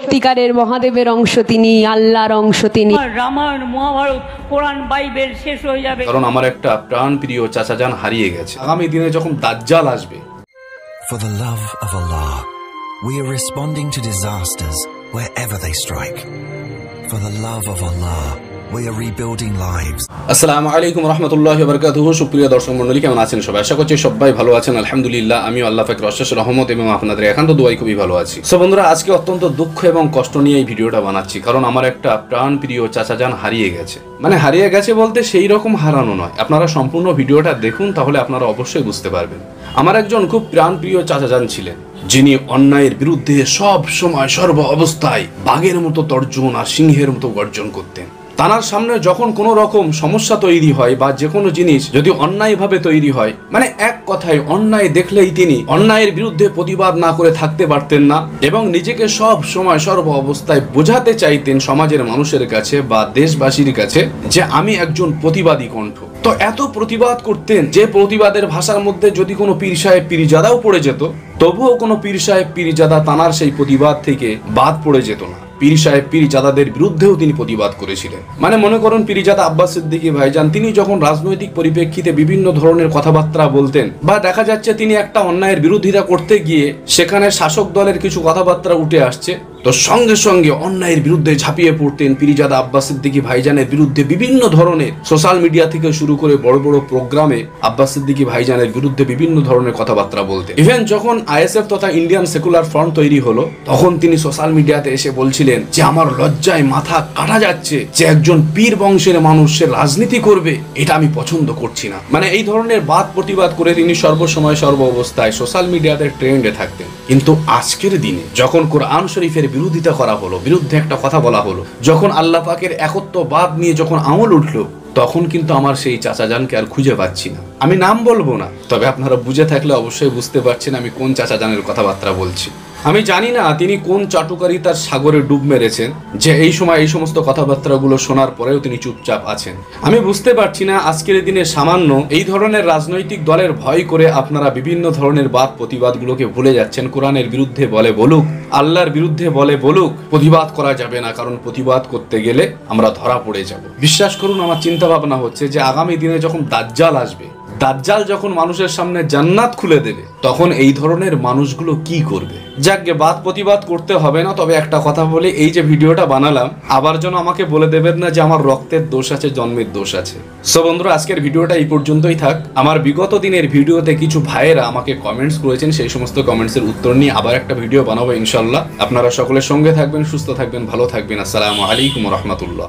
সত্যিকারের মহাদেবের অংশ তিনি, আল্লাহর অংশ তিনি। রামায়ণ, মহাভারত, কোরআন, বাইবেল শেষ হয়ে যাবে। কারণ আমার একটা প্রাণ প্রিয় চাচাজান হারিয়ে গেছে। আগামী দিনে যখন দাজ্জাল আসবে, For the love of Allah, we are responding to disasters wherever they strike. For the love of Allah, we are rebuilding lives. আসসালামু আলাইকুম রহমতুল্লাহি ওয়া বারাকাতুহু। সুপ্রিয় দর্শক মণ্ডলী, কেমন আছেন সবাই? আশা করছি সবাই ভালো আছেন। আলহামদুলিল্লাহ, আমিও আল্লাহ পাকের অশেষ রহমত এবং আপনাদের একান্ত দোয়ায় খুবই ভালো আছি। সো বন্ধুরা, আজকে অত্যন্ত দুঃখ এবং কষ্ট নিয়ে এই ভিডিওটা বানাচ্ছি, কারণ আমার একটা প্রাণ প্রিয় চাচাজান হারিয়ে গেছে। মানে হারিয়ে গেছে বলতে সেই রকম হারানো নয়, আপনারা সম্পূর্ণ ভিডিওটা দেখুন, তাহলে আপনারা অবশ্যই বুঝতে পারবেন। আমার একজন খুব প্রাণ প্রিয় চাচাজান ছিলেন, যিনি অন্যায়ের বিরুদ্ধে সব সময় সর্ব অবস্থায় বাঘের মতো তর্জন আর সিংহের মতো গর্জন করতেন। তার সামনে যখন কোনো রকম সমস্যা তৈরি হয় বা যে কোনো জিনিস যদি অন্যায়ভাবে তৈরি হয়, মানে এক কথায় অন্যায় দেখলেই তিনি অন্যায়ের বিরুদ্ধে প্রতিবাদ না করে থাকতে পারতেন না এবং নিজেকে সব সময় সর্ব অবস্থায় বোঝাতে চাইতেন সমাজের মানুষের কাছে বা দেশবাসীর কাছে যে আমি একজন প্রতিবাদী কণ্ঠ। তো এত প্রতিবাদ করতেন যে প্রতিবাদের ভাষার মধ্যে যদি কোনো পীর সাহেব পীরজাদাও পড়ে যেত, তবুও কোনো পীর সাহেব পীরজাদা তানার সেই প্রতিবাদ থেকে বাদ পড়ে যেত না। পীর সাহেব পীরজাদাদের বিরুদ্ধেও তিনি প্রতিবাদ করেছিলেন। মানে মনে করুন পীরজাদা আব্বাস সিদ্দিকী ভাইজান, তিনি যখন রাজনৈতিক পরিপ্রেক্ষিতে বিভিন্ন ধরনের কথাবার্তা বলতেন বা দেখা যাচ্ছে তিনি একটা অন্যায়ের বিরোধিতা করতে গিয়ে সেখানে শাসক দলের কিছু কথাবার্তা উঠে আসছে, তো সঙ্গে সঙ্গে অন্যায়ের বিরুদ্ধে ঝাঁপিয়ে পড়তেন। পীরজাদা আব্বাস সিদ্দিকী ভাইজানের বিরুদ্ধে বিভিন্ন ধরনের সোশ্যাল মিডিয়া থেকে শুরু করে বড় বড় প্রোগ্রামে আব্বাস সিদ্দিকী ভাইজানের বিরুদ্ধে বিভিন্ন ধরনের কথাবার্তা বলতেন। ইভেন যখন আইএসএফ তথা ইন্ডিয়ান সেকুলার ফ্রন্ট তৈরি হলো, তখন তিনি সোশ্যাল মিডিয়াতে এসে বলছিলেন যে আমার লজ্জায় মাথা কাটা যাচ্ছে যে একজন পীর বংশের মানুষ সে রাজনীতি করবে, এটা আমি পছন্দ করছি না। মানে এই ধরনের বাদ প্রতিবাদ করে তিনি সর্বসময় সর্ব অবস্থায় সোশ্যাল মিডিয়াতে ট্রেন্ডে থাকতেন। কিন্তু আজকের দিনে যখন কোরআন শরীফের বিরোধিতা করা হলো, বিরুদ্ধে একটা কথা বলা হলো, যখন আল্লাহ পাকের একত্ববাদ নিয়ে যখন আঙুল উঠলো, তখন কিন্তু আমার সেই চাচাজানকে আর খুঁজে পাচ্ছি না। আমি নাম বলবো না, তবে আপনারা বুঝে থাকলে অবশ্যই বুঝতে পারছেন আমি কোন চাচাজানের কথাবার্তা বলছি। আমি জানি না তিনি কোন চাটুকারিতার সাগরে ডুব মেরেছেন যে এই সময় এই সমস্ত কথাবার্তাগুলো শোনার পরেও তিনি চুপচাপ আছেন। আমি বুঝতে পারছি না আজকের দিনে সামান্য এই ধরনের রাজনৈতিক দলের ভয় করে আপনারা বিভিন্ন ধরনের বাদ প্রতিবাদগুলোকে ভুলে যাচ্ছেন। কোরআনের বিরুদ্ধে বলে বলুক, আল্লাহর বিরুদ্ধে বলে বলুক, প্রতিবাদ করা যাবে না, কারণ প্রতিবাদ করতে গেলে আমরা ধরা পড়ে যাব। বিশ্বাস করুন, আমার চিন্তা ভাবনা হচ্ছে যে আগামী দিনে যখন দাজ্জাল আসবে, দাজ্জাল যখন মানুষের সামনে জান্নাত খুলে দেবে, তখন এই ধরনের মানুষগুলো কি করবে? যাকে বাদ প্রতিবাদ করতে হবে না, তবে একটা কথা বলে এই যে ভিডিওটা বানালাম, আবার যেন আমাকে বলে দেবেন না যে আমার রক্তের দোষ আছে, জন্মের দোষ আছে। সো বন্ধুরা, আজকের ভিডিওটা এই পর্যন্তই থাক। আমার বিগত দিনের ভিডিওতে কিছু ভাইয়েরা আমাকে কমেন্টস করেছেন, সেই সমস্ত কমেন্টসের উত্তর নিয়ে আবার একটা ভিডিও বানাবো ইনশাল্লাহ। আপনারা সকলের সঙ্গে থাকবেন, সুস্থ থাকবেন, ভালো থাকবেন। আসসালামু আলাইকুম রহমতুল্লাহ।